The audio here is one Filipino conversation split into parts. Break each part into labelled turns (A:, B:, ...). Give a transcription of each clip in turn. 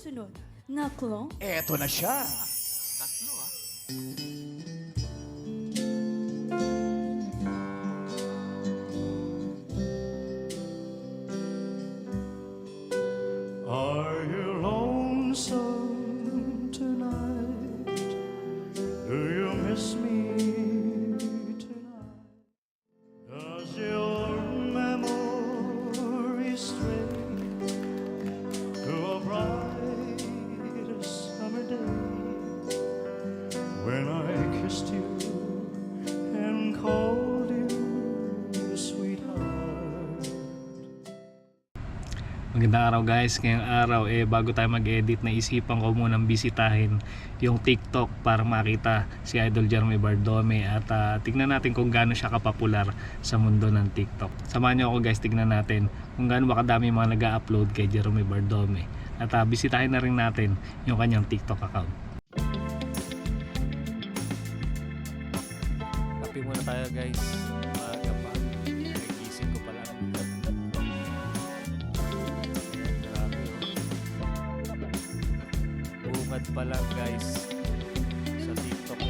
A: susunod na clone?
B: Eto na siya.
C: Tatlo ah.
D: Are you lonesome tonight? Do you miss me tonight? Does your memory stray to a bright summer day when I kissed you and called you sweetheart?
E: Magandang araw guys. Ngayong araw bago tayo mag-edit, naisipan ko munang bisitahin yung TikTok para makita si Idol Jerome Bardome at tignan natin kung gaano siya kapopular sa mundo ng TikTok. Samahan niyo ako guys, tignan natin kung gaano ba kadami mga nag-upload kay Jerome Bardome at bisitahin na rin natin yung kanyang TikTok account.
C: Kape muna tayo guys. Maaga pa. Nagising ko pala. Grabe oh. Bungad pa lang guys. Sa TikTok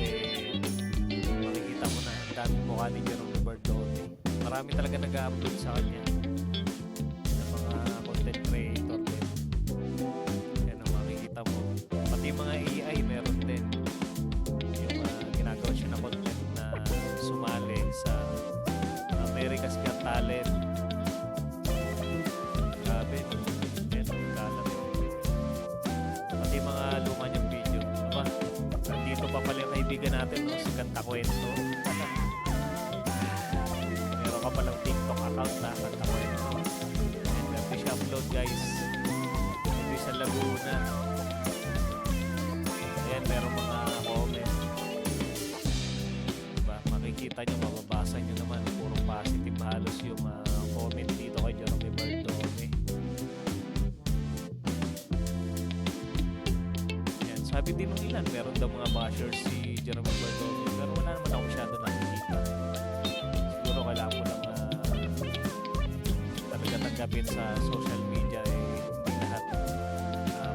C: makikita mo na ang daming mukha ni Jerome Bardome. Marami talaga nag-upload sa kanya. Ng mga content creator din. Yan ang makikita mo. Pati mga AI meron din. Yung ginagawa siya na content na sumali sa America's Got Talent. Grabe, no? Yan ang kalat. Pati mga luma niyang video. Aba, nandito pa pala yung kaibigan natin, no? Si Kanta Kwento. Meron ka palang TikTok account na Kanta Kwento. And meron siya upload guys. Ito sa Laguna. Ayan, meron mga comment. Diba? Makikita nyo, mababasa nyo naman. Puro positive halos yung comment dito kay Jerome Bardome. Yan, sabi din ng ilan, meron daw mga bashers si Jerome Bardome. Pero wala naman ako masyado nakikita. Siguro kailangan mo lang talaga tanggapin sa social media hindi lahat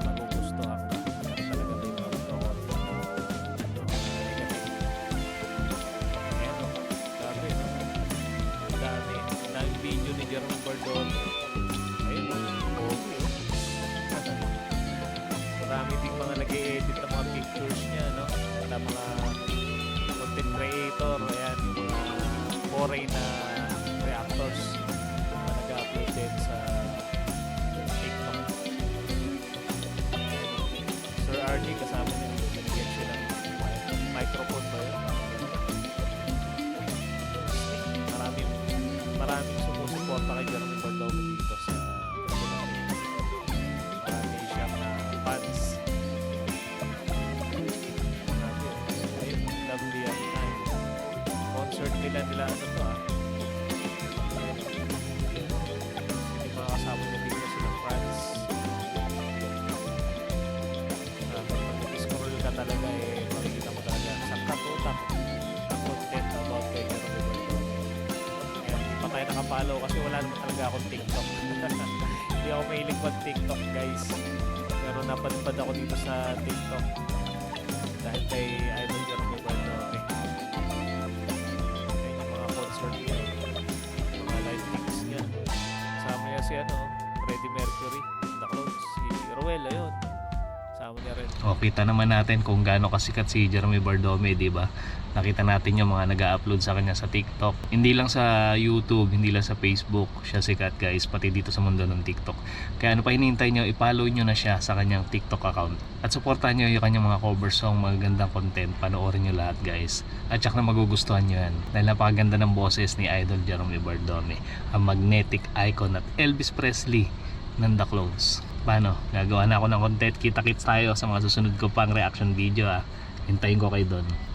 C: magugustuhan ka. Meron talaga may mga grabe, no? Ang dami. Ang video ni Jerome Bardome. Ayun, okay. Marami ding mga nag-i-edit ng mga pictures niya, no? Para mga content creator. Ayan, yung mga foreign na reactors na nag-upload din sa TikTok. Sir RD kasama niya. Nag-get siya ng microphone ba yun? Maraming sumusuporta kay Jerome Bardome dito sa marami siyang fans. Marami. Ayun, lovely ang time. Concert nila ano to Hindi mga kasama niya dito silang fans. Pag mag-scroll ka talaga makikita mo talaga sa katutak ang content about kay Jerome Bardome. Hindi pa tayo nakapollow kasi wala naman talaga akong TikTok. Hindi ako mahilig mag-TikTok guys. Pero napadpad ako dito sa TikTok dahil kay Idol Jerome Bardome. Ayun yung mga concert niya. Mga live gigs niya. Kasama niya si Freddie Mercury, The Clones, si Ruel, ayun. Kasama niya rin.
E: O, kita naman natin kung gaano kasikat si Jerome Bardome, di ba? Nakita natin yung mga nag-upload sa kanya sa TikTok. Hindi lang sa YouTube, hindi lang sa Facebook siya sikat guys, pati dito sa mundo ng TikTok. Kaya ano pa hinihintay nyo, i-follow nyo na siya sa kanyang TikTok account. At supportahan nyo yung kanyang mga cover song, magagandang content, panoorin nyo lahat guys. At syak na magugustuhan nyo yan. Dahil napakaganda ng boses ni Idol Jerome Bardome, ang magnetic icon at Elvis Presley ng The Clones. Paano? Gagawa na ako ng content. Kita-kits tayo sa mga susunod ko pang reaction video Hintayin ko kayo doon.